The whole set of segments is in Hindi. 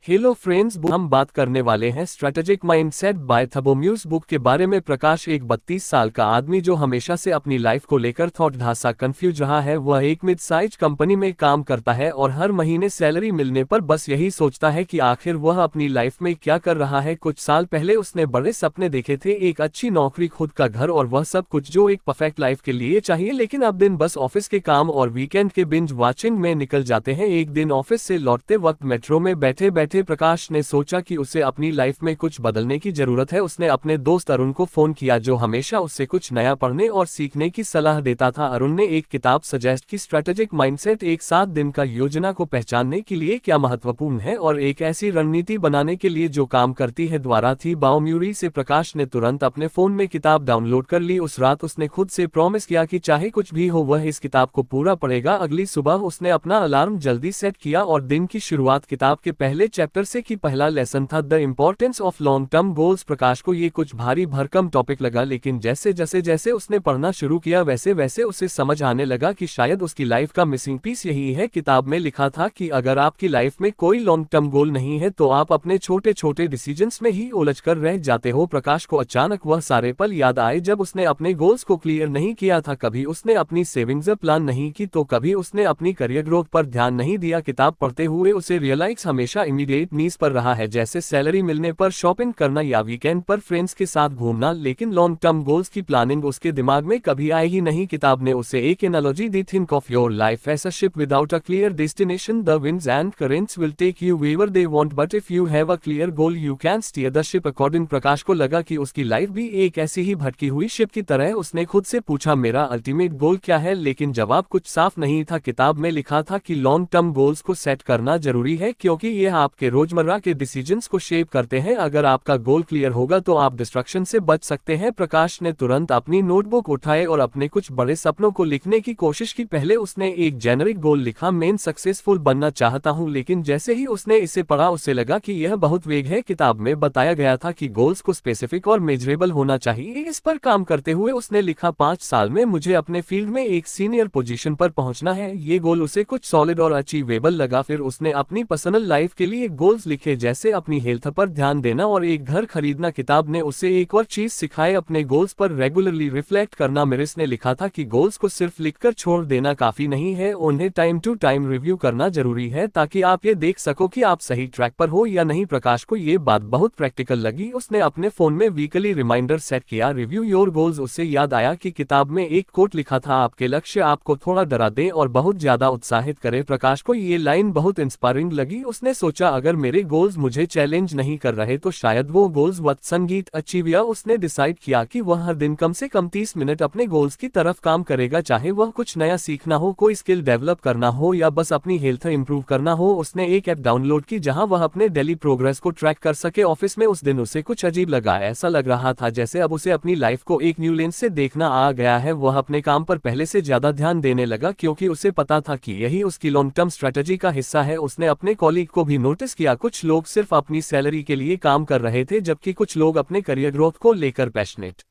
हेलो फ्रेंड्स, हम बात करने वाले हैं स्ट्रेटेजिक माइंडसेट बाय थबोम्यूज बुक के बारे में। प्रकाश एक 32 साल का आदमी जो हमेशा से अपनी लाइफ को लेकर थॉट ढासा कंफ्यूज रहा है। वह एक मिड साइज कंपनी में काम करता है और हर महीने सैलरी मिलने पर बस यही सोचता है कि आखिर वह अपनी लाइफ में क्या कर रहा है। कुछ साल पहले उसने बड़े सपने देखे थे, एक अच्छी नौकरी, खुद का घर और वह सब कुछ जो एक परफेक्ट लाइफ के लिए चाहिए। लेकिन अब दिन बस ऑफिस के काम और वीकेंड के बिंज वॉचिंग में निकल जाते हैं। एक दिन ऑफिस से लौटते वक्त मेट्रो में बैठे बैठे प्रकाश ने सोचा कि उसे अपनी लाइफ में कुछ बदलने की जरूरत है। उसने अपने दोस्त अरुण को फोन किया जो हमेशा उससे कुछ नया पढ़ने और सीखने की सलाह देता था। अरुण ने एक किताब सजेस्ट की, स्ट्रेटेजिक माइंडसेट, एक 7 दिन का योजना को पहचानने के लिए क्या महत्वपूर्ण है और एक ऐसी रणनीति बनाने के लिए जो काम करती है, द्वारा थी बाओम्यूरी से। प्रकाश ने तुरंत अपने फोन में किताब डाउनलोड कर ली। उस रात उसने खुद से प्रॉमिस किया कि चाहे कुछ भी हो वह इस किताब को पूरा पढ़ेगा। अगली सुबह उसने अपना अलार्म जल्दी सेट किया और दिन की शुरुआत किताब के पहले चैप्टर से की। पहला लेसन था the importance of long term goals. Prakash को ये कुछ भारी भरकम टॉपिक लगा, लेकिन जैसे उसने पढ़ना शुरू किया वैसे वैसे उसे समझ आने लगा कि शायद उसकी लाइफ का मिसिंग पीस यही है। किताब में लिखा था कि अगर आपकी लाइफ में कोई लॉन्ग टर्म गोल नहीं है तो आप अपने छोटे छोटे डिसीजंस में ही उलझ कर रह जाते हो। प्रकाश को अचानक वह सारे पल याद आए जब उसने अपने गोल्स को क्लियर नहीं किया था। कभी उसने अपनी सेविंग्स प्लान नहीं की तो कभी उसने अपनी करियर ग्रोथ पर ध्यान नहीं दिया। किताब पढ़ते हुए उसे रियलाइज हमेशा इमीडिएट नीड्स पर रहा है, जैसे सैलरी मिलने पर शॉपिंग करना या वीकेंड पर फ्रेंड्स के साथ घूमना, लेकिन लॉन्ग टर्म गोल्स की प्लानिंग उसके दिमाग में कभी आई ही नहीं। किताब ने उसे एक एनालॉजी दी, think of your life as a ship without a clear destination, the winds and currents will take you wherever they want but if you have a clear goal you can steer the ship according. Prakash को लगा कि उसकी लाइफ भी एक ऐसी ही भटकी हुई शिप की तरह। उसने खुद से पूछा, मेरा अल्टीमेट गोल क्या है, लेकिन जवाब कुछ साफ नहीं था। किताब में लिखा था कि लॉन्ग टर्म गोल्स को सेट करना जरूरी है क्योंकि यह आपके रोजमर्रा के डिसीजंस को शेप करते हैं। अगर आपका गोल क्लियर होगा तो आप डिस्ट्रक्शन से बच सकते हैं। प्रकाश ने तुरंत अपनी नोटबुक उठाए और अपने कुछ बड़े सपनों को लिखने की कोशिश की। पहले उसने एक जेनरिक गोल लिखा, मैं सक्सेसफुल बनना चाहता हूं, लेकिन जैसे ही उसने इसे पढ़ा उसे लगा कि यह बहुत वेग है। किताब में बताया गया था कि गोल्स को स्पेसिफिक और मेजरेबल होना चाहिए। इस पर काम करते हुए उसने लिखा, 5 साल में मुझे अपने फील्ड में एक सीनियर पोजीशन पर पहुंचना है। ये गोल उसे कुछ सॉलिड और अचीवेबल लगा। फिर उसने अपनी पर्सनल लाइफ के लिए गोल्स लिखे, जैसे अपनी हेल्थ पर ध्यान देना और एक घर खरीदना। किताब ने उसे एक और चीज सिखाई, अपने गोल्स पर रेगुलरली रिफ्लेक्ट करना। मिरिस ने लिखा था कि गोल्स को सिर्फ लिखकर छोड़ देना काफी नहीं है, उन्हें टाइम टू टाइम रिव्यू करना जरूरी है ताकि आप ये देख सको कि आप सही ट्रैक पर हो या नहीं। प्रकाश को ये बात बहुत प्रैक्टिकल लगी। उसने अपने फोन में वीकली रिमाइंडर सेट किया, रिव्यू योर गोल्स। उसे याद आया कि किताब में एक कोट लिखा था, आपके लक्ष्य आपको थोड़ा डरा दे और बहुत ज्यादा उत्साहित करे। प्रकाश को ये लाइन बहुत इंस्पायरिंग लगी। उसने सोचा, अगर मेरे गोल्स मुझे चैलेंज नहीं कर रहे तो शायद वो गोल्स वत संगीत अचीव। या उसने डिसाइड किया कि वह हर दिन कम से कम 30 मिनट अपने गोल्स की तरफ काम करेगा, चाहे वह कुछ नया सीखना हो, कोई स्किल डेवलप करना हो या बस अपनी हेल्थ इंप्रूव करना हो। उसने एक ऐप डाउनलोड की जहां वह अपने डेली प्रोग्रेस को ट्रैक कर सके। ऑफिस में उस दिन उसे कुछ अजीब लगा, ऐसा लग रहा था जैसे अब उसे अपनी लाइफ को एक न्यू लेंस से देखना आ गया है। वह अपने काम पर पहले से ज्यादा ध्यान देने लगा क्योंकि उसे पता था कि यही उसकी लॉन्ग टर्म स्ट्रेटेजी का हिस्सा है। उसने अपने कॉलीग को भी नोटिस किया, कुछ लोग सिर्फ अपनी सैलरी के लिए काम कर रहे थे जबकि कुछ लोग अपने करियर ग्रोथ को लेकर पैशनेट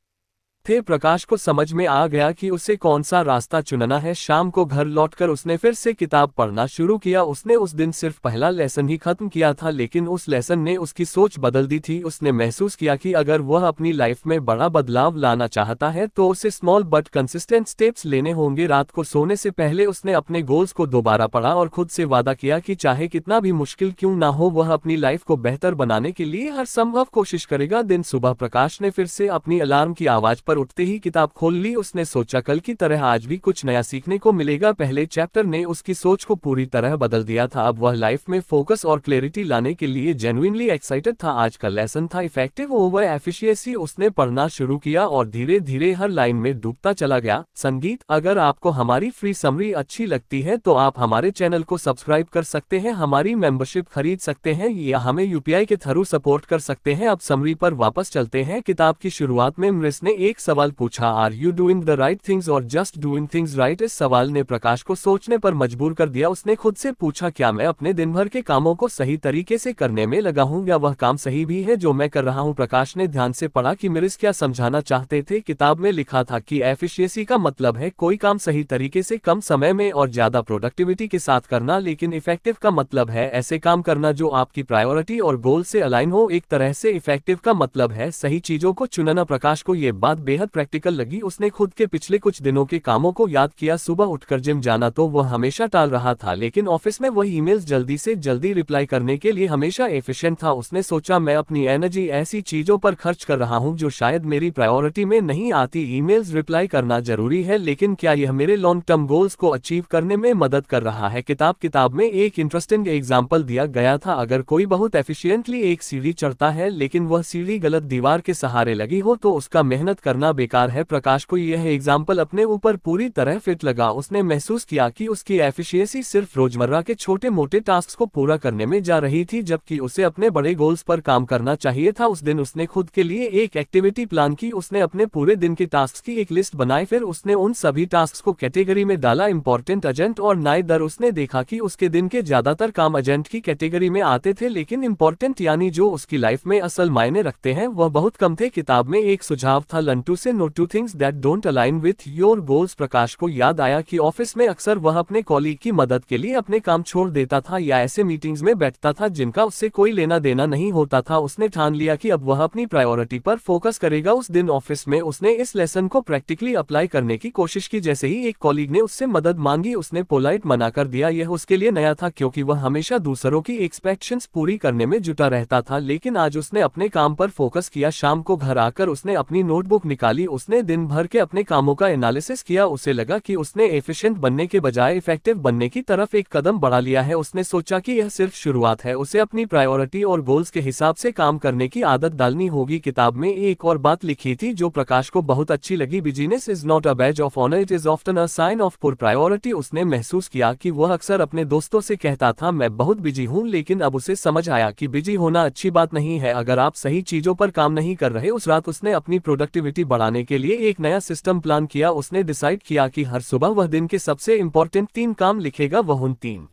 थे। प्रकाश को समझ में आ गया कि उसे कौन सा रास्ता चुनना है। शाम को घर लौटकर उसने फिर से किताब पढ़ना शुरू किया। उसने उस दिन सिर्फ पहला लेसन ही खत्म किया था, लेकिन उस लेसन ने उसकी सोच बदल दी थी। उसने महसूस किया कि अगर वह अपनी लाइफ में बड़ा बदलाव लाना चाहता है तो उसे स्मॉल बट कंसिस्टेंट स्टेप्स लेने होंगे। रात को सोने से पहले उसने अपने गोल्स को दोबारा पढ़ा और खुद से वादा किया कि चाहे कितना भी मुश्किल क्यों ना हो, वह अपनी लाइफ को बेहतर बनाने के लिए हर संभव कोशिश करेगा। दिन सुबह प्रकाश ने फिर से अपनी अलार्म की आवाज पर उठते ही किताब खोल ली। उसने सोचा, कल की तरह आज भी कुछ नया सीखने को मिलेगा। पहले चैप्टर ने उसकी सोच को पूरी तरह बदल दिया था। अब वह लाइफ में फोकस और क्लैरिटी लाने के लिए जेन्युइनली एक्साइटेड था। आज का लेसन था इफेक्टिव ओवर एफिशिएंसी। उसने पढ़ना शुरू किया और धीरे धीरे हर लाइन में डूबता चला गया। संगीत, अगर आपको हमारी फ्री समरी अच्छी लगती है तो आप हमारे चैनल को सब्सक्राइब कर सकते हैं, हमारी मेंबरशिप खरीद सकते हैं या हमें यूपीआई के थ्रू सपोर्ट कर सकते हैं। अब समरी पर वापस चलते हैं। किताब की शुरुआत में मिरिस ने एक एक सवाल पूछा, are you doing the right things और जस्ट डूइंग थिंग्स राइट। इस सवाल ने प्रकाश को सोचने पर मजबूर कर दिया। उसने खुद से पूछा, क्या मैं अपने दिन भर के कामों को सही तरीके से करने में लगा हूँ या वह काम सही भी है जो मैं कर रहा हूँ। प्रकाश ने ध्यान से पढ़ा कि मिरिस क्या समझाना चाहते थे। किताब में लिखा था कि एफिशिएंसी का मतलब है कोई काम सही तरीके से कम समय में और ज्यादा प्रोडक्टिविटी के साथ करना, लेकिन इफेक्टिव का मतलब है ऐसे काम करना जो आपकी प्रायोरिटी और गोल से अलाइन हो। एक तरह से इफेक्टिव का मतलब है सही चीजों को चुनना। प्रकाश को ये बात बेहद प्रैक्टिकल लगी। उसने खुद के पिछले कुछ दिनों के कामों को याद किया। सुबह उठकर जिम जाना तो वह हमेशा टाल रहा था, लेकिन ऑफिस में वह ईमेल्स जल्दी से जल्दी रिप्लाई करने के लिए हमेशा एफिशिएंट था। उसने सोचा, मैं अपनी एनर्जी ऐसी चीजों पर खर्च कर रहा हूं जो शायद मेरी प्रायोरिटी में नहीं आती। ईमेल्स रिप्लाई करना जरूरी है, लेकिन क्या यह मेरे लॉन्ग टर्म गोल्स को अचीव करने में मदद कर रहा है। किताब में एक इंटरेस्टिंग एग्जाम्पल दिया गया था। अगर कोई बहुत एफिशिएंटली एक सीढ़ी चढ़ता है लेकिन वह सीढ़ी गलत दीवार के सहारे लगी हो तो उसका मेहनत करना बेकार है। प्रकाश को यह एग्जाम्पल अपने ऊपर पूरी तरह फिट लगा। उसने महसूस किया कि उसकी एफिशिएंसी सिर्फ रोजमर्रा के छोटे मोटे टास्क को पूरा करने में जा रही थी, जबकि उसे अपने बड़े गोल्स पर काम करना चाहिए था। उस दिन उसने खुद के लिए एक एक्टिविटी प्लान की। उसने अपने पूरे दिन के टास्क की एक लिस्ट बनाई, फिर उसने उन सभी टास्क को कैटेगरी में डाला, इंपॉर्टेंट, अर्जेंट और नाइदर। उसने देखा कि उसके दिन के ज्यादातर काम अर्जेंट की कैटेगरी में आते थे, लेकिन इंपॉर्टेंट यानी जो उसकी लाइफ में असल मायने रखते हैं वह बहुत कम थे। किताब में एक सुझाव था, learn to say no to things that don't align with your goals. Prakash को याद आया कि ऑफिस में अक्सर वह अपने कॉलीग की मदद के लिए अपने काम छोड़ देता था या ऐसे मीटिंग्स में बैठता था जिनका उससे कोई लेना देना नहीं होता था। उसने ठान लिया कि अब वह अपनी प्रायोरिटी पर फोकस करेगा। उस दिन ऑफिस में उसने इस लेसन को प्रैक्टिकली अप्लाई करने की कोशिश की। जैसे ही एक कॉलीग ने उससे मदद मांगी उसने पोलाइट मना कर दिया। यह उसके लिए नया था क्योंकि वह हमेशा दूसरों की एक्सपेक्टेशंस पूरी करने में जुटा रहता था, लेकिन आज उसने अपने काम पर फोकस किया। शाम को घर आकर उसने अपनी नोटबुक निकाली। उसने दिन भर के अपने कामों का एनालिसिस किया। उसे लगा कि उसने एफिशिएंट बनने के बजाय इफेक्टिव बनने की तरफ एक कदम बढ़ा लिया है। उसने सोचा कि यह सिर्फ शुरुआत है, उसे अपनी प्रायोरिटी और गोल्स के हिसाब से काम करने की आदत डालनी होगी। किताब में एक और बात लिखी थी जो प्रकाश को बहुत अच्छी लगी, busyness is not a badge of honour, it is often a sign of poor priority. उसने महसूस किया कि वह अक्सर अपने दोस्तों से कहता था मैं बहुत बिजी हूं, लेकिन अब उसे समझ आया कि बिजी होना अच्छी बात नहीं है अगर आप सही चीजों पर काम नहीं कर रहे। उस रात उसने अपनी प्रोडक्टिविटी बढ़ाने के लिए एक नया सिस्टम प्लान किया। उसने डिसाइड किया कि हर सुबह वह दिन के सबसे इंपॉर्टेंट 3 काम लिखेगा। वह उन 3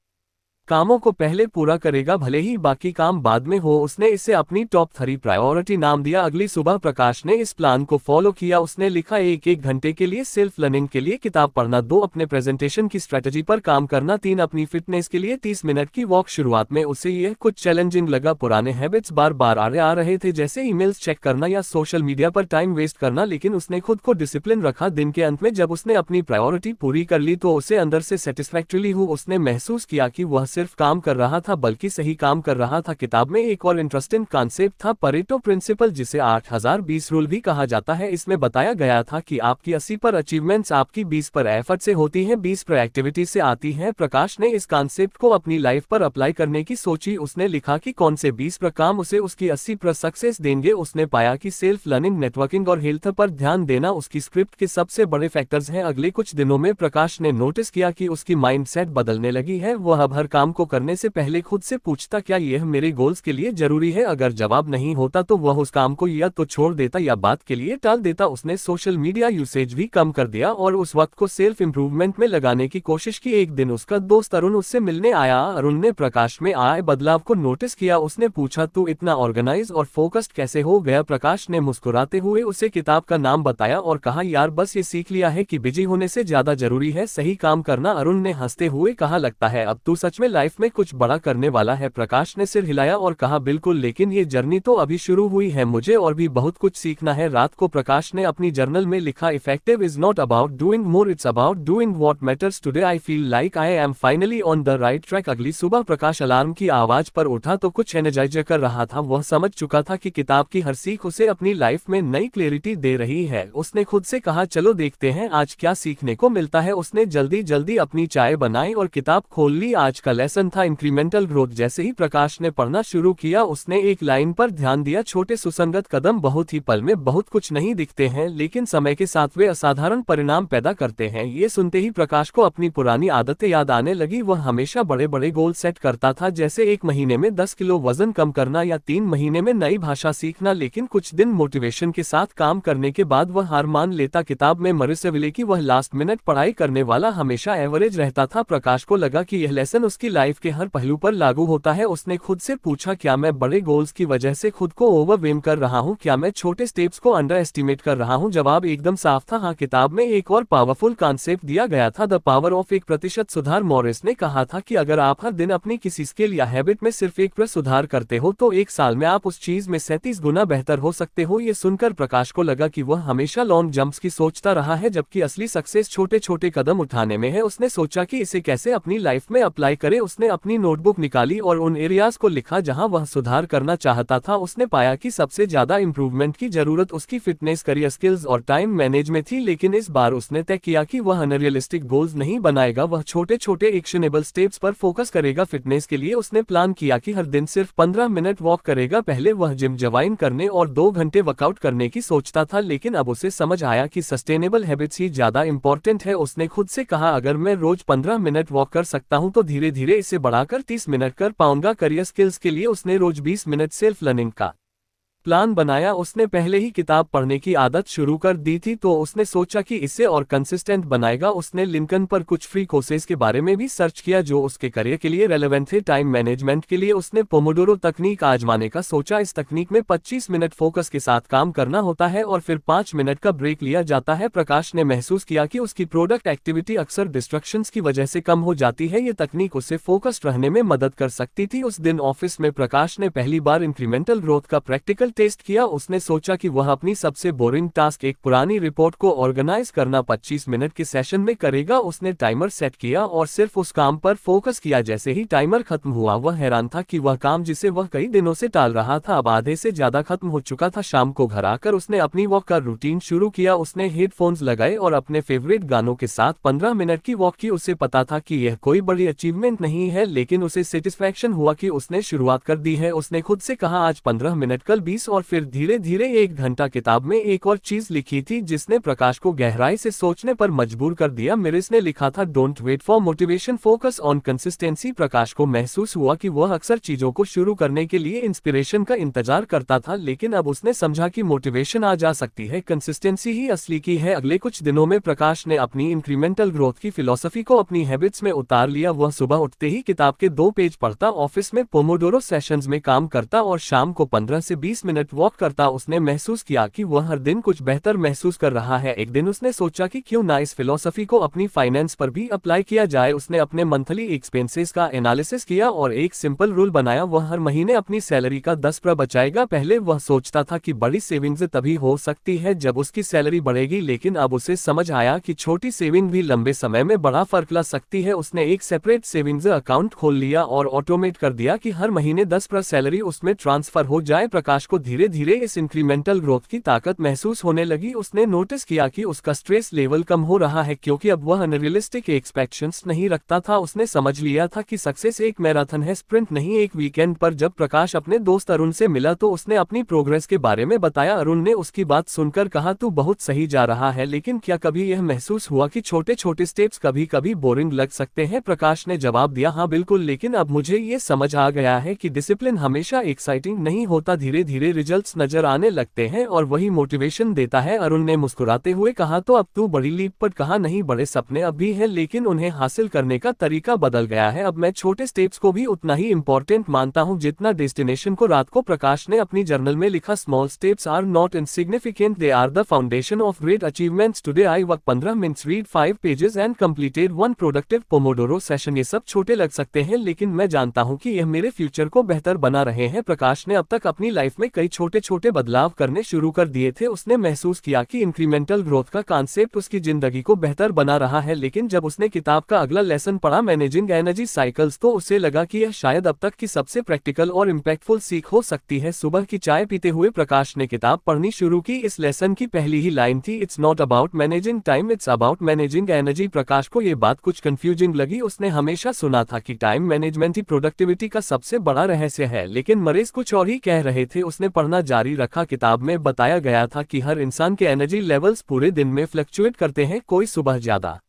कामों को पहले पूरा करेगा, भले ही बाकी काम बाद में हो। उसने इसे अपनी टॉप 3 प्रायोरिटी नाम दिया। अगली सुबह प्रकाश ने इस प्लान को फॉलो किया। उसने लिखा, 1 घंटे के लिए सेल्फ लर्निंग के लिए किताब पढ़ना, 2 अपने प्रेजेंटेशन की स्ट्रेटजी पर काम करना, 3 अपनी फिटनेस के लिए 30 मिनट की वॉक। शुरुआत में उसे यह कुछ चैलेंजिंग लगा। पुराने हैबिट्स बार बार आ रहे थे, जैसे ईमेल्स चेक करना या सोशल मीडिया पर टाइम वेस्ट करना, लेकिन उसने खुद को डिसिप्लिन रखा। दिन के अंत में जब उसने अपनी प्रायोरिटी पूरी कर ली तो उसे अंदर से सेटिस्फैक्टरी हुआ। उसने महसूस किया कि वह सिर्फ काम कर रहा था बल्कि सही काम कर रहा था। किताब में एक और इंटरेस्टिंग कॉन्सेप्ट था, परेटो प्रिंसिपल, जिसे 8020 रूल भी कहा जाता है। इसमें बताया गया था कि आपकी 80 पर अचीवमेंट्स आपकी 20 पर एफर्ट से होती हैं, 20 पर एक्टिविटी से आती हैं। प्रकाश ने इस कॉन्सेप्ट को अपनी लाइफ पर अप्लाई करने की सोची। उसने लिखा कि कौन से 20 पर काम उसे उसकी 80 पर सक्सेस देंगे। उसने पाया कि सेल्फ लर्निंग, नेटवर्किंग और हेल्थ पर ध्यान देना उसकी स्क्रिप्ट के सबसे बड़े फैक्टर्स हैं। अगले कुछ दिनों में प्रकाश ने नोटिस किया कि उसकी माइंडसेट बदलने लगी है। वह अब हर काम को करने से पहले खुद से पूछता, क्या यह मेरे गोल्स के लिए जरूरी है? अगर जवाब नहीं होता तो वह उस काम को या तो छोड़ देता या बात के लिए टाल देता। उसने सोशल मीडिया यूसेज भी कम कर दिया और उस वक्त को सेल्फ इंप्रूवमेंट में लगाने की कोशिश की। एक दिन उसका दोस्त अरुण उससे मिलने आया। अरुण ने प्रकाश में आए बदलाव को नोटिस किया। उसने पूछा, तू इतना ऑर्गेनाइज और फोकस्ड कैसे हो गया? प्रकाश ने मुस्कुराते हुए उसे किताब का नाम बताया और कहा, यार बस ये सीख लिया है कि बिजी होने से ज्यादा जरूरी है सही काम करना। अरुण ने हंसते हुए कहा, लगता है अब तू सच में लाइफ में कुछ बड़ा करने वाला है। प्रकाश ने सिर हिलाया और कहा, बिल्कुल, लेकिन ये जर्नी तो अभी शुरू हुई है, मुझे और भी बहुत कुछ सीखना है। रात को प्रकाश ने अपनी जर्नल में लिखा, effective is not about doing more, it's about doing what matters today, I feel like I am finally on the right track. अगली सुबह प्रकाश अलार्म की आवाज पर उठा तो कुछ एनर्जाइज कर रहा था। वह समझ चुका था कि किताब की हर सीख उसे अपनी लाइफ में नई क्लैरिटी दे रही है। उसने खुद से कहा, चलो देखते हैं आज क्या सीखने को मिलता है। उसने जल्दी जल्दी अपनी चाय बनाई और किताब खोल ली। आज का लेसन था इंक्रीमेंटल ग्रोथ। जैसे ही प्रकाश ने पढ़ना शुरू किया उसने एक लाइन पर ध्यान दिया, छोटे सुसंगत कदम बहुत ही पल में बहुत कुछ नहीं दिखते हैं, लेकिन समय के साथ वे असाधारण परिणाम पैदा करते हैं। ये सुनते ही प्रकाश को अपनी पुरानी आदतें याद आने लगी। वह हमेशा बड़े बड़े गोल सेट करता था, जैसे 1 महीने में 10 किलो वजन कम करना या 3 महीने में नई भाषा सीखना, लेकिन कुछ दिन मोटिवेशन के साथ काम करने के बाद वह हार मान लेता। किताब में मरिसविले की वह लास्ट मिनट पढ़ाई करने वाला हमेशा एवरेज रहता था। प्रकाश को लगा कि यह लेसन उसकी लाइफ के हर पहलू पर लागू होता है। उसने खुद से पूछा, क्या मैं बड़े गोल्स की वजह से खुद को ओवरवेम कर रहा हूं? क्या मैं छोटे स्टेप्स को अंडर एस्टिमेट कर रहा हूं? जवाब एकदम साफ था, हाँ। किताब में एक और पावरफुल कॉन्सेप्ट दिया गया था, द पावर ऑफ 1% सुधार। मॉरिस ने कहा था कि अगर आप हर दिन अपनी किसी स्किल या हैबिट में सिर्फ 1% सुधार करते हो तो 1 साल में आप उस चीज में 37 गुना बेहतर हो सकते हो। ये सुनकर प्रकाश को लगा कि वह हमेशा लॉन्ग जंप्स की सोचता रहा है, जबकि असली सक्सेस छोटे छोटे कदम उठाने में है। उसने सोचा कि इसे कैसे अपनी लाइफ में अप्लाई करे। उसने अपनी नोटबुक निकाली और उन एरियाज को लिखा जहां वह सुधार करना चाहता था। उसने पाया कि सबसे ज्यादा इंप्रूवमेंट की जरूरत उसकी फिटनेस, करियर स्किल्स और टाइम मैनेज में थी, लेकिन इस बार उसने तय किया कि वह अनरियलिस्टिक गोल्स नहीं बनाएगा, वह छोटे छोटे एक्शनेबल स्टेप्स पर फोकस करेगा। फिटनेस के लिए उसने प्लान किया कि हर दिन सिर्फ 15 मिनट वॉक करेगा। पहले वह जिम ज्वाइन करने और 2 घंटे वर्कआउट करने की सोचता था, लेकिन अब उसे समझ आया कि सस्टेनेबल हैबिट्स ही ज्यादा इंपॉर्टेंट है। उसने खुद से कहा, अगर मैं रोज 15 मिनट वॉक कर सकता हूं तो धीरे धीरे इसे बढ़ाकर 30 मिनट कर पाऊंगा। करियर स्किल्स के लिए उसने रोज 20 मिनट सेल्फ लर्निंग का प्लान बनाया। उसने पहले ही किताब पढ़ने की आदत शुरू कर दी थी, तो उसने सोचा कि इसे और कंसिस्टेंट बनाएगा। उसने लिंकन पर कुछ फ्री कोर्सेज के बारे में भी सर्च किया जो उसके करियर के लिए रेलेवेंट थे। टाइम मैनेजमेंट के लिए उसने पोमोडोरो तकनीक आजमाने का सोचा। इस तकनीक में 25 मिनट फोकस के साथ काम करना होता है और फिर 5 मिनट का ब्रेक लिया जाता है। प्रकाश ने महसूस किया कि उसकी प्रोडक्ट एक्टिविटी अक्सर डिस्ट्रैक्शंस की वजह से कम हो जाती है। ये तकनीक उसे फोकस्ड रहने में मदद कर सकती थी। उस दिन ऑफिस में प्रकाश ने पहली बार इंक्रीमेंटल ग्रोथ का प्रैक्टिकल टेस्ट किया। उसने सोचा कि वह अपनी सबसे बोरिंग टास्क, एक पुरानी रिपोर्ट को ऑर्गेनाइज करना, 25 मिनट के सेशन में करेगा। उसने टाइमर सेट किया और सिर्फ उस काम पर फोकस किया। जैसे ही टाइमर खत्म हुआ वह हैरान था कि वह काम जिसे वह कई दिनों से टाल रहा था अब आधे से ज्यादा खत्म हो चुका था। शाम को घर आकर उसने अपनी वॉक का रूटीन शुरू किया। उसने हेडफोन्स लगाए और अपने फेवरेट गानों के साथ 15 मिनट की वॉक की। उसे पता था कि यह कोई बड़ी अचीवमेंट नहीं है, लेकिन उसे सेटिस्फैक्शन हुआ कि उसने शुरुआत कर दी है। उसने खुद से कहा, आज 15 मिनट, कल 20 और फिर धीरे धीरे 1 घंटा। किताब में एक और चीज लिखी थी जिसने प्रकाश को गहराई से सोचने पर मजबूर कर दिया। मिरिस ने लिखा था, don't wait for motivation, focus on consistency. Prakash को महसूस हुआ कि वह अक्सर चीजों को शुरू करने के लिए इंस्पिरेशन का इंतजार करता था, लेकिन अब उसने समझा कि मोटिवेशन आ जा सकती है, कंसिस्टेंसी ही असली की है। अगले कुछ दिनों में प्रकाश ने अपनी इंक्रीमेंटल ग्रोथ की फिलॉसफी को अपनी हैबिट्स में उतार लिया। वह सुबह उठते ही किताब के 2 पेज पढ़ता, ऑफिस में पोमोडोरो सेशंस में काम करता और शाम को 15 से 20 मिनट वॉक करता। उसने महसूस किया कि वह हर दिन कुछ बेहतर महसूस कर रहा है। एक दिन उसने सोचा कि क्यों ना इस फिलॉसफी को अपनी फाइनेंस पर भी अप्लाई किया जाए। उसने अपने मंथली एक्सपेंसेस का एनालिसिस किया और एक सिंपल रूल बनाया, वह हर महीने अपनी सैलरी का 10% बचाएगा। पहले वह सोचता था कि बड़ी सेविंग्स तभी हो सकती है जब उसकी सैलरी बढ़ेगी, लेकिन अब उसे समझ आया कि छोटी सेविंग भी लंबे समय में बड़ा फर्क ला सकती है। उसने एक सेपरेट सेविंग्स अकाउंट खोल लिया और ऑटोमेट कर दिया कि हर महीने 10% सैलरी उसमें ट्रांसफर हो जाए। प्रकाश को धीरे धीरे इस इंक्रीमेंटल ग्रोथ की ताकत महसूस होने लगी। उसने नोटिस किया कि उसका स्ट्रेस लेवल कम हो रहा है, क्योंकि अब वह अनरियलिस्टिक एक्सपेक्टेशंस नहीं रखता था। उसने समझ लिया था कि सक्सेस एक मैराथन है, स्प्रिंट नहीं। एक वीकेंड पर जब प्रकाश अपने दोस्त अरुण से मिला तो उसने अपनी प्रोग्रेस के बारे में बताया। अरुण ने उसकी बात सुनकर कहा, तू बहुत सही जा रहा है, लेकिन क्या कभी यह महसूस हुआ कि छोटे छोटे स्टेप्स कभी कभी बोरिंग लग सकते हैं? प्रकाश ने जवाब दिया, हाँ बिल्कुल, लेकिन अब मुझे ये समझ आ गया है कि डिसिप्लिन हमेशा एक्साइटिंग नहीं होता, धीरे धीरे रिजल्ट्स नजर आने लगते हैं और वही मोटिवेशन देता है। अरुण ने मुस्कुराते हुए कहा, तो अब तू बड़ी लीप पर कहा नहीं, बड़े सपने अब भी हैं, लेकिन उन्हें हासिल करने का तरीका बदल गया है। अब मैं छोटे स्टेप्स को भी उतना ही इंपॉर्टेंट मानता हूं जितना डेस्टिनेशन को। रात को प्रकाश ने अपनी जर्नल में लिखा, small steps are not insignificant, they are the foundation of great achievements. Today I work 15 minutes, read 5 pages and completed 1 productive pomodoro session. ये सब छोटे लग सकते हैं, लेकिन मैं जानता हूं कि यह मेरे फ्यूचर को बेहतर बना रहे हैं। प्रकाश ने अब तक अपनी लाइफ में कई छोटे छोटे बदलाव करने शुरू कर दिए थे। उसने महसूस किया कि इंक्रीमेंटल ग्रोथ का कॉन्सेप्ट उसकी जिंदगी को बेहतर बना रहा है। लेकिन जब उसने किताब का अगला लेसन पढ़ा, मैनेजिंग एनर्जी साइकिल्स, तो उसे लगा कि यह शायद अब तक की सबसे प्रैक्टिकल और इम्पैक्टफुल सीख हो सकती है। सुबह की चाय पीते हुए प्रकाश ने किताब पढ़नी शुरू की। इस लेसन की पहली ही लाइन थी, it's not about managing time, it's about managing energy. Prakash को ये बात कुछ कंफ्यूजिंग लगी। उसने हमेशा सुना था कि टाइम मैनेजमेंट ही प्रोडक्टिविटी का सबसे बड़ा रहस्य है, लेकिन मरीज कुछ और ही कह रहे थे। उसने पढ़ना जारी रखा। किताब में बताया गया था कि हर इंसान के एनर्जी लेवल्स पूरे दिन में फ्लक्चुएट करते हैं। कोई सुबह ज्यादा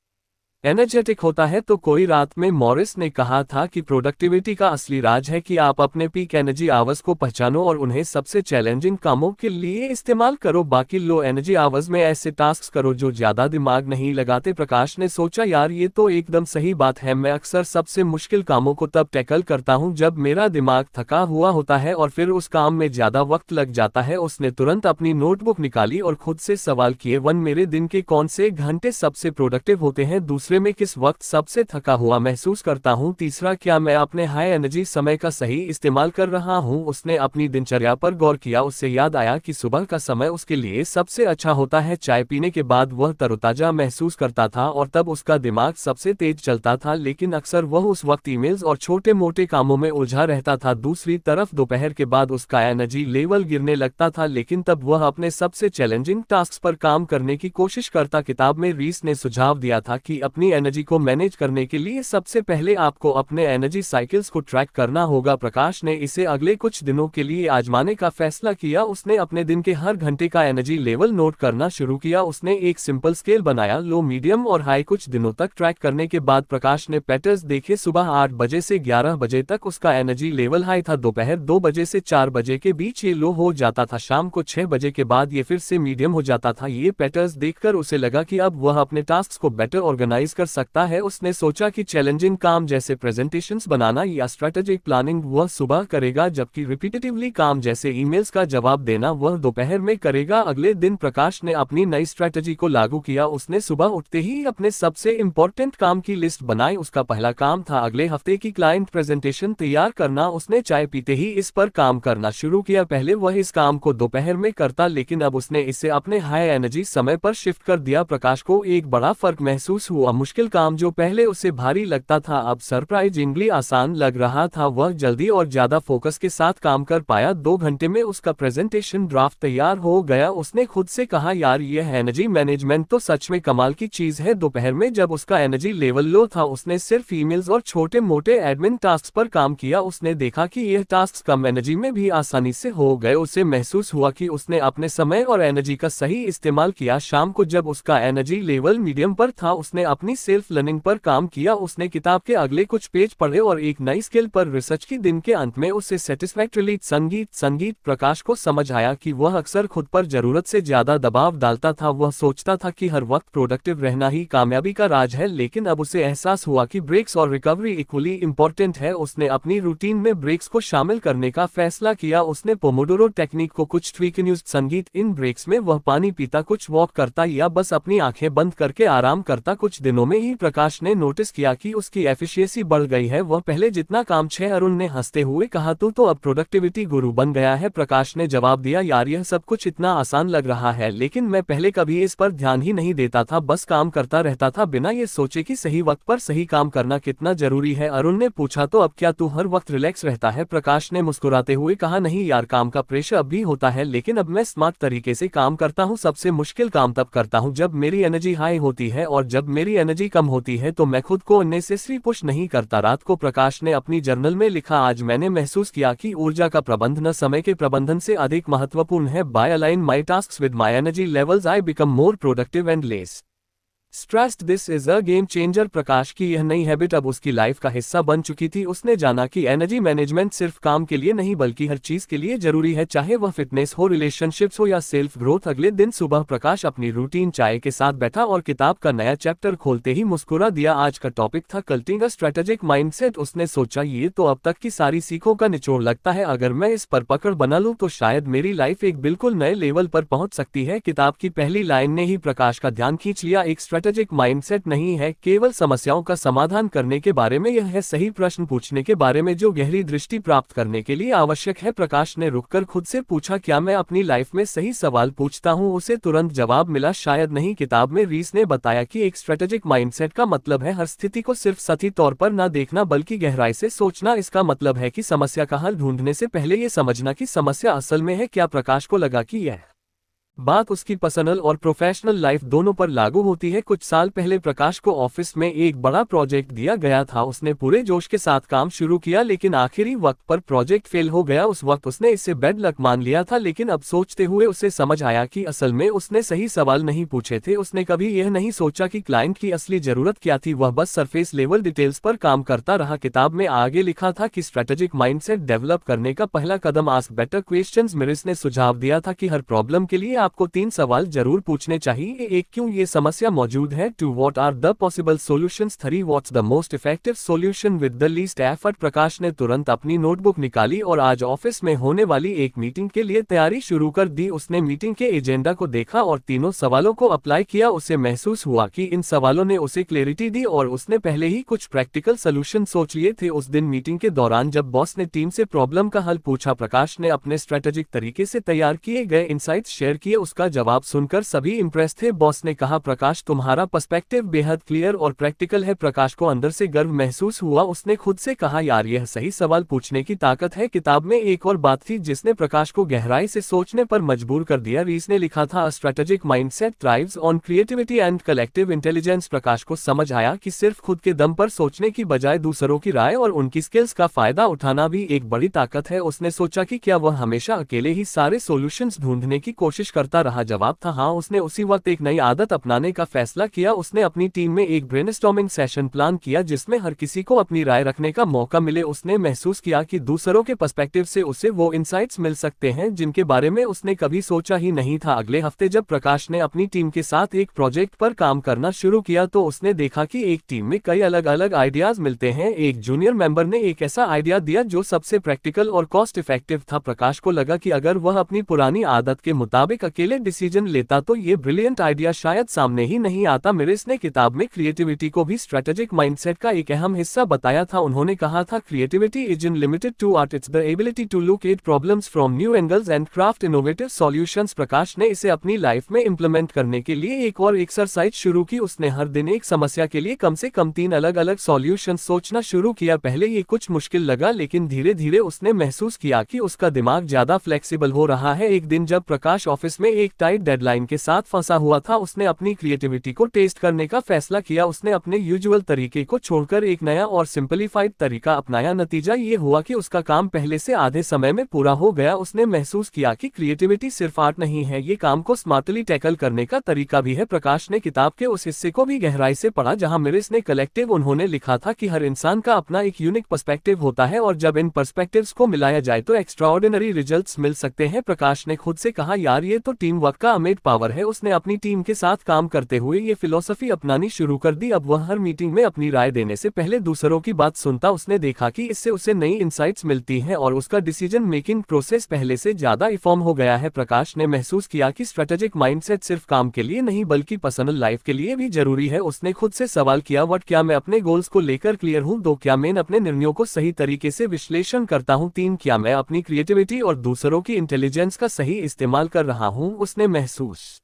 एनर्जेटिक होता है तो कोई रात में। मॉरिस ने कहा था कि प्रोडक्टिविटी का असली राज है कि आप अपने पीक एनर्जी आवर्स को पहचानो और उन्हें सबसे चैलेंजिंग कामों के लिए इस्तेमाल करो। बाकी लो एनर्जी आवर्स में ऐसे टास्क करो जो ज्यादा दिमाग नहीं लगाते। प्रकाश ने सोचा, यार ये तो एकदम सही बात है। मैं अक्सर सबसे मुश्किल कामों को तब टैकल करता हूँ जब मेरा दिमाग थका हुआ होता है और फिर उस काम में ज्यादा वक्त लग जाता है। उसने तुरंत अपनी नोटबुक निकाली और खुद से सवाल किए, 1 मेरे दिन के कौन से घंटे सबसे प्रोडक्टिव होते हैं? दूसरे में किस वक्त सबसे थका हुआ महसूस करता हूँ? तीसरा, क्या मैं अपने हाई एनर्जी समय का सही इस्तेमाल कर रहा हूँ? उसने अपनी दिनचर्या पर गौर किया। उससे याद आया कि सुबह का समय उसके लिए सबसे अच्छा होता है। चाय पीने के बाद वह तरोताजा महसूस करता था और तब उसका दिमाग सबसे तेज चलता था, लेकिन अक्सर वह उस वक्त ईमेल्स और छोटे मोटे कामों में उलझा रहता था। दूसरी तरफ दोपहर के बाद उसका एनर्जी लेवल गिरने लगता था, लेकिन तब वह अपने सबसे चैलेंजिंग टास्क पर काम करने की कोशिश करता। किताब में रीस ने सुझाव दिया था कि अपनी एनर्जी को मैनेज करने के लिए सबसे पहले आपको अपने एनर्जी साइकिल्स को ट्रैक करना होगा। प्रकाश ने इसे अगले कुछ दिनों के लिए आजमाने का फैसला किया। उसने अपने दिन के हर घंटे का एनर्जी लेवल नोट करना शुरू किया। उसने एक सिंपल स्केल बनाया, लो, मीडियम और हाई। कुछ दिनों तक ट्रैक करने के बाद प्रकाश ने पैटर्न्स देखे। सुबह 8 बजे से 11 बजे तक उसका एनर्जी लेवल हाई था। दोपहर 2 बजे से 4 बजे के बीच ये लो हो जाता था। शाम को 6 बजे के बाद ये फिर से मीडियम हो जाता था। ये पैटर्न्स देखकर उसे लगा कि अब वह अपने टास्क को बेटर ऑर्गेनाइज कर सकता है। उसने सोचा कि चैलेंजिंग काम जैसे प्रेजेंटेशंस बनाना या स्ट्रेटेजिक प्लानिंग वह सुबह करेगा, जबकि रिपीटेटिवली काम जैसे ईमेल्स का जवाब देना वह दोपहर में करेगा। अगले दिन प्रकाश ने अपनी नई स्ट्रेटेजी को लागू किया। उसने सुबह उठते ही अपने सबसे इंपॉर्टेंट काम की लिस्ट बनाई। उसका पहला काम था अगले हफ्ते की क्लाइंट प्रेजेंटेशन तैयार करना। उसने चाय पीते ही इस पर काम करना शुरू किया। पहले वह इस काम को दोपहर में करता, लेकिन अब उसने इसे अपने हाई एनर्जी समय पर शिफ्ट कर दिया। प्रकाश को एक बड़ा फर्क महसूस हुआ। मुश्किल काम जो पहले उसे भारी लगता था अब सरप्राइजिंगली आसान लग रहा था। वह जल्दी और ज्यादा फोकस के साथ काम कर पाया। 2 घंटे में उसका प्रेजेंटेशन ड्राफ्ट तैयार हो गया। उसने खुद से कहा, यार यह एनर्जी मैनेजमेंट तो सच में कमाल की चीज है। दोपहर में जब उसका एनर्जी लेवल लो था, उसने सिर्फ ईमेल्स और छोटे मोटे एडमिन टास्क पर काम किया। उसने देखा कि यह टास्क कम एनर्जी में भी आसानी से हो गए। उसे महसूस हुआ कि उसने अपने समय और एनर्जी का सही इस्तेमाल किया। शाम को जब उसका एनर्जी लेवल मीडियम पर था, उसने अपनी सेल्फ लर्निंग पर काम किया। उसने किताब के अगले कुछ पेज पढ़े और एक नई स्किल पर रिसर्च की। दिन के अंत में उसे सेटिस्फैक्टरीली संगीत प्रकाश को समझ आया कि वह अक्सर खुद पर जरूरत से ज्यादा दबाव डालता था। वह सोचता था कि हर वक्त प्रोडक्टिव रहना ही कामयाबी का राज है, लेकिन अब उसे एहसास हुआ कि ब्रेक्स और रिकवरी इक्वली इंपॉर्टेंट है। उसने अपनी रूटीन में ब्रेक्स को शामिल करने का फैसला किया। उसने पोमोडोरो टेक्निक को कुछ ट्वीक यूज संगीत। इन ब्रेक्स में वह पानी पीता, कुछ वॉक करता या बस अपनी आंखें बंद करके आराम करता। कुछ दिनों में ही प्रकाश ने नोटिस किया कि उसकी एफिशिएंसी बढ़ गई है। वह पहले जितना काम छे। अरुण ने हंसते हुए कहा, तू तो अब प्रोडक्टिविटी गुरु बन गया है। प्रकाश ने जवाब दिया, यार यह सब कुछ इतना आसान लग रहा है, लेकिन मैं पहले कभी इस पर ध्यान ही नहीं देता था। बस काम करता रहता था बिना ये सोचे कि सही वक्त पर सही काम करना कितना जरूरी है। अरुण ने पूछा, तो अब क्या तू हर वक्त रिलैक्स रहता है? प्रकाश ने मुस्कुराते हुए कहा, नहीं यार, काम का प्रेशर अब भी होता है, लेकिन अब मैं स्मार्ट तरीके से काम करता हूँ। सबसे मुश्किल काम तब करता हूँ जब मेरी एनर्जी हाई होती है, और जब मेरी एनर्जी कम होती है तो मैं खुद को अननेसेसरी पुश नहीं करता। रात को प्रकाश ने अपनी जर्नल में लिखा, आज मैंने महसूस किया कि ऊर्जा का प्रबंधन समय के प्रबंधन से अधिक महत्वपूर्ण है। By align my tasks with my energy levels I become more productive and less stressed. This is a game changer. Prakash की यह नई हैबिट अब उसकी लाइफ का हिस्सा बन चुकी थी। उसने जाना कि एनर्जी मैनेजमेंट सिर्फ काम के लिए नहीं बल्कि हर चीज के लिए जरूरी है, चाहे वह फिटनेस हो, रिलेशनशिप्स हो या सेल्फ ग्रोथ। अगले दिन सुबह प्रकाश अपनी रूटीन चाय के साथ बैठा और किताब का नया चैप्टर खोलते ही मुस्कुरा दिया। आज का टॉपिक था कल्टिवेटिंग अ स्ट्रेटेजिक माइंडसेट। उसने सोचा, ये तो अब तक की सारी सीखों का निचोड़ लगता है। अगर मैं इस पर पकड़ बना लूं तो शायद मेरी लाइफ एक बिल्कुल नए लेवल पर पहुंच सकती है। किताब की पहली लाइन ने ही प्रकाश का ध्यान खींच लिया। एक स्ट्रेटेजिक माइंडसेट नहीं है केवल समस्याओं का समाधान करने के बारे में, यह है सही प्रश्न पूछने के बारे में जो गहरी दृष्टि प्राप्त करने के लिए आवश्यक है। प्रकाश ने रुककर खुद से पूछा, क्या मैं अपनी लाइफ में सही सवाल पूछता हूँ? उसे तुरंत जवाब मिला, शायद नहीं। किताब में रीस ने बताया कि एक स्ट्रेटेजिक माइंडसेट का मतलब है हर स्थिति को सिर्फ सतही तौर पर न देखना बल्कि गहराई से सोचना। इसका मतलब है कि समस्या का हल ढूंढने से पहले ये समझना कि समस्या असल में है क्या। प्रकाश को लगा कि यह बात उसकी पर्सनल और प्रोफेशनल लाइफ दोनों पर लागू होती है। कुछ साल पहले प्रकाश को ऑफिस में एक बड़ा प्रोजेक्ट दिया गया था। उसने पूरे जोश के साथ काम शुरू किया लेकिन आखिरी वक्त पर प्रोजेक्ट फेल हो गया। उस वक्त उसने इसे बैड लक मान लिया था, लेकिन अब सोचते हुए उसे समझ आया कि असल में उसने सही सवाल नहीं पूछे थे। उसने कभी यह नहीं सोचा कि क्लाइंट की असली जरूरत क्या थी, वह बस सरफेस लेवल डिटेल्स पर काम करता रहा। किताब में आगे लिखा था कि स्ट्रेटेजिक माइंडसेट डेवलप करने का पहला कदम आस्क बेटर क्वेश्चंस। मिरिस ने सुझाव दिया था कि हर प्रॉब्लम के लिए आपको 3 सवाल जरूर पूछने चाहिए। 1, क्यों ये समस्या मौजूद है? 2, what are the possible solutions? 3, what's the most effective solution with the least effort? Prakash ने तुरंत अपनी नोटबुक निकाली और आज ऑफिस में होने वाली एक मीटिंग के लिए तैयारी शुरू कर दी। उसने मीटिंग के एजेंडा को देखा और तीनों सवालों को अप्लाई किया। उसे महसूस हुआ कि इन सवालों ने उसे क्लैरिटी दी और उसने पहले ही कुछ प्रैक्टिकल सॉल्यूशन सोच लिए थे। उस दिन मीटिंग के दौरान जब बॉस ने टीम से प्रॉब्लम का हल पूछा, प्रकाश ने अपने स्ट्रेटेजिक तरीके से तैयार किए गए इनसाइट्स शेयर किए। उसका जवाब सुनकर सभी इंप्रेस थे। बॉस ने कहा, प्रकाश तुम्हारा पर्सपेक्टिव बेहद क्लियर और प्रैक्टिकल है। प्रकाश को अंदर से गर्व महसूस हुआ। उसने खुद से कहा, यार यह सही सवाल पूछने की ताकत है। किताब में एक और बात थी जिसने प्रकाश को गहराई से सोचने पर मजबूर कर दिया। रीस ने लिखा था, strategic mindset thrives on creativity and collective intelligence. Prakash को समझ आया कि सिर्फ खुद के दम पर सोचने की बजाय दूसरों की राय और उनकी स्किल्स का फायदा उठाना भी एक बड़ी ताकत है। उसने सोचा कि क्या वह हमेशा अकेले ही सारे सॉल्यूशंस ढूंढने की कोशिश करता रहा? जवाब था हाँ। उसने उसी वक्त एक नई आदत अपनाने का फैसला किया। उसने अपनी टीम में एक ब्रेनस्टॉर्मिंग सेशन प्लान किया जिसमें हर किसी को अपनी राय रखने का मौका मिले। उसने महसूस किया कि दूसरों के पर्सपेक्टिव से उसे वो इनसाइट्स मिल सकते हैं जिनके बारे में उसने कभी सोचा ही नहीं था। अगले हफ्ते जब प्रकाश ने अपनी टीम के साथ एक प्रोजेक्ट पर काम करना शुरू किया तो उसने देखा कि एक टीम में कई अलग अलग आइडियाज मिलते हैं। एक जूनियर मेंबर ने एक ऐसा आइडिया दिया जो सबसे प्रैक्टिकल और कॉस्ट इफेक्टिव था। प्रकाश को लगा कि अगर वह अपनी पुरानी आदत के मुताबिक अकेले डिसीजन लेता तो ये ब्रिलियंट आइडिया शायद सामने ही नहीं आता। मिरिस ने किताब में क्रिएटिविटी को भी स्ट्रेटेजिक माइंडसेट का एक अहम हिस्सा बताया था। उन्होंने कहा था, creativity is in limited to art, it's the ability to look at problems from new angles and craft innovative solutions. Prakash ने इसे अपनी लाइफ में इंप्लीमेंट करने के लिए एक और एक्सरसाइज शुरू की। उसने हर दिन एक समस्या के लिए कम से कम 3 अलग अलग सॉल्यूशन सोचना शुरू किया। पहले ये कुछ मुश्किल लगा लेकिन धीरे धीरे उसने महसूस किया कि उसका दिमाग ज्यादा फ्लेक्सिबल हो रहा है। एक दिन जब प्रकाश ऑफिस में एक टाइट डेडलाइन के साथ फंसा हुआ था, उसने अपनी क्रिएटिविटी को टेस्ट करने का फैसला किया। उसने अपने यूजुअल तरीके को छोड़कर एक नया और सिंपलीफाइड तरीका अपनाया। नतीजा ये हुआ कि उसका काम पहले से आधे समय में पूरा हो गया। उसने महसूस किया कि क्रिएटिविटी सिर्फ आर्ट नहीं है, ये काम को स्मार्टली टैकल करने का तरीका भी है। प्रकाश ने किताब के उस हिस्से को भी गहराई से पढ़ा जहां मिरिस ने कलेक्टिव उन्होंने लिखा था कि हर इंसान का अपना एक यूनिक पर्सपेक्टिव होता है और जब इन पर्सपेक्टिव्स को मिलाया जाए तो एक्स्ट्राऑर्डिनरी रिजल्ट्स मिल सकते हैं। प्रकाश ने खुद से कहा, यार ये तो टीम वर्क का अमेज पावर है। उसने अपनी टीम के साथ काम करते हुए ये फिलॉसफी अपनानी शुरू कर दी। अब वह हर मीटिंग में अपनी राय देने से पहले दूसरों की बात सुनता। उसने देखा कि इससे उसे नई इंसाइट्स मिलती हैं और उसका डिसीजन मेकिंग प्रोसेस पहले से ज्यादा इफॉर्म हो गया है। प्रकाश ने महसूस किया कि स्ट्रेटेजिक माइंडसेट सिर्फ काम के लिए नहीं बल्कि पर्सनल लाइफ के लिए भी जरूरी है। उसने खुद से सवाल किया, व्हाट, क्या मैं अपने गोल्स को लेकर क्लियर हूँ? 2, क्या मैं अपने निर्णयों को सही तरीके से विश्लेषण करता हूँ? 3, क्या मैं अपनी क्रिएटिविटी और दूसरों की इंटेलिजेंस का सही इस्तेमाल कर रहा हूँ? उसने महसूस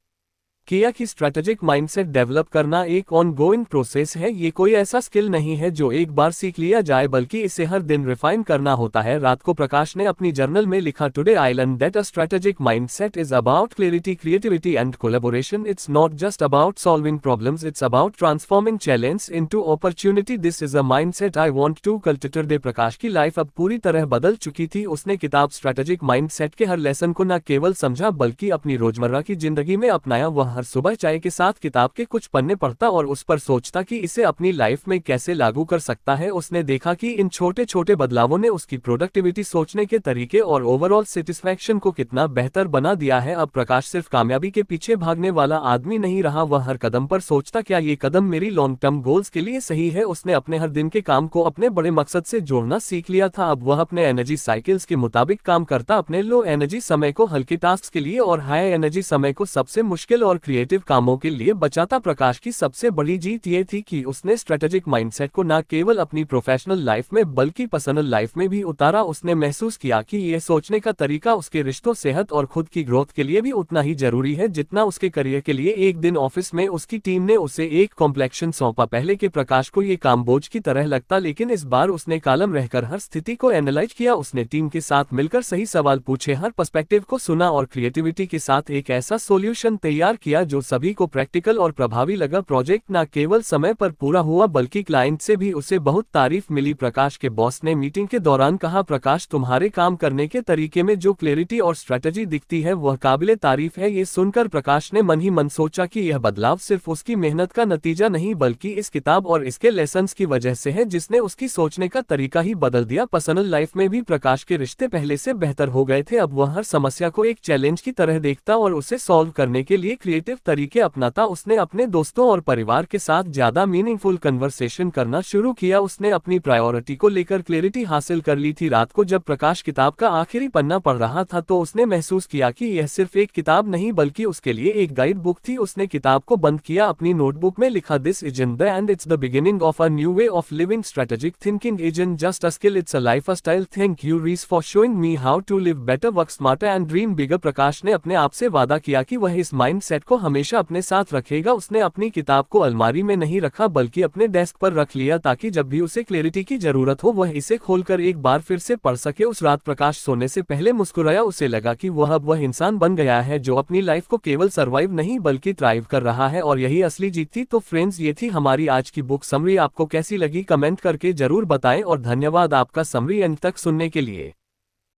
किया कि स्ट्रेटेजिक माइंडसेट डेवलप करना एक ऑनगोइंग प्रोसेस है। ये कोई ऐसा स्किल नहीं है जो एक बार सीख लिया जाए बल्कि इसे हर दिन रिफाइन करना होता है। रात को प्रकाश ने अपनी जर्नल में लिखा, today I learn that a strategic mindset is about clarity, creativity and collaboration. It's not just about solving problems, it's about transforming challenge into opportunity. This is a mindset I want to cultivate. डे प्रकाश की लाइफ अब पूरी तरह बदल चुकी थी। उसने किताब स्ट्रेटेजिक माइंडसेट के हर लेसन को न केवल समझा बल्कि अपनी रोजमर्रा की जिंदगी में अपनाया। वह हर सुबह चाय के साथ किताब के कुछ पन्ने पढ़ता और उस पर सोचता कि इसे अपनी लाइफ में कैसे लागू कर सकता है। उसने देखा कि इन छोटे छोटे बदलावों ने उसकी प्रोडक्टिविटी, सोचने के तरीके और ओवरऑल सेटिस्फैक्शन को कितना बेहतर बना दिया है। अब प्रकाश सिर्फ कामयाबी के पीछे भागने वाला आदमी नहीं रहा, वह हर कदम पर सोचता, क्या ये कदम मेरी लॉन्ग टर्म गोल्स के लिए सही है? उसने अपने हर दिन के काम को अपने बड़े मकसद से जोड़ना सीख लिया था। अब वह अपने एनर्जी साइकिल्स के मुताबिक काम करता, अपने लो एनर्जी समय को हल्के टास्क के लिए और हाई एनर्जी समय को सबसे मुश्किल और क्रिएटिव कामों के लिए बचाता। प्रकाश की सबसे बड़ी जीत ये थी कि उसने स्ट्रेटेजिक माइंडसेट को न केवल अपनी प्रोफेशनल लाइफ में बल्कि पर्सनल लाइफ में भी उतारा। उसने महसूस किया कि यह सोचने का तरीका उसके रिश्तों, सेहत और खुद की ग्रोथ के लिए भी उतना ही जरूरी है जितना उसके करियर के लिए। एक दिन ऑफिस में उसकी टीम ने उसे एक कॉम्प्लेक्शन सौंपा। पहले के प्रकाश को ये काम बोझ की तरह लगता, लेकिन इस बार उसने कालम रहकर हर स्थिति को एनालाइज किया। उसने टीम के साथ मिलकर सही सवाल पूछे, हर पर्सपेक्टिव को सुना और क्रिएटिविटी के साथ एक ऐसा सॉल्यूशन तैयार किया जो सभी को प्रैक्टिकल और प्रभावी लगा। प्रोजेक्ट न केवल समय पर पूरा हुआ बल्कि क्लाइंट से भी उसे बहुत तारीफ मिली। प्रकाश के बॉस ने मीटिंग के दौरान कहा, प्रकाश, तुम्हारे काम करने के तरीके में जो क्लैरिटी और स्ट्रेटजी दिखती है वह काबिले तारीफ है। ये सुनकर प्रकाश ने मन ही मन सोचा कि यह बदलाव सिर्फ उसकी मेहनत का नतीजा नहीं बल्कि इस किताब और इसके लेसन्स की वजह से है जिसने उसकी सोचने का तरीका ही बदल दिया। पर्सनल लाइफ में भी प्रकाश के रिश्ते पहले से बेहतर हो गए थे। अब वह हर समस्या को एक चैलेंज की तरह देखता और उसे सॉल्व करने के लिए क्रिएटिव तरीके अपनाता। उसने अपने दोस्तों और परिवार के साथ ज्यादा मीनिंगफुल कन्वर्सेशन करना शुरू किया। उसने अपनी प्रायोरिटी को लेकर क्लैरिटी हासिल कर ली थी। रात को जब प्रकाश किताब का आखिरी पन्ना पढ़ रहा था तो उसने महसूस किया कि यह सिर्फ एक किताब नहीं बल्कि उसके लिए एक गाइड बुक थी। उसने किताब को बंद किया, अपनी नोटबुक में लिखा, this isn't the end, it's the beginning of a new way of living. Strategic thinking isn't just a skill, it's a lifestyle. Thank you Reese for showing me how to live better, work smarter and dream bigger. Prakash ने अपने आप से वादा किया कि वह इस माइंडसेट को हमेशा अपने साथ रखेगा। उसने अपनी किताब को अलमारी में नहीं रखा बल्कि अपने डेस्क पर रख लिया ताकि जब भी उसे क्लैरिटी की जरूरत हो वह इसे खोलकर एक बार फिर से पढ़ सके। उस रात प्रकाश सोने से पहले मुस्कुराया। उसे लगा कि वह इंसान बन गया है जो अपनी लाइफ को केवल सर्वाइव नहीं बल्कि थ्राइव कर रहा है और यही असली जीत थी। तो फ्रेंड्स, ये थी हमारी आज की बुक समरी। आपको कैसी लगी कमेंट करके जरूर बताएं और धन्यवाद आपका समरी एंड तक सुनने के लिए।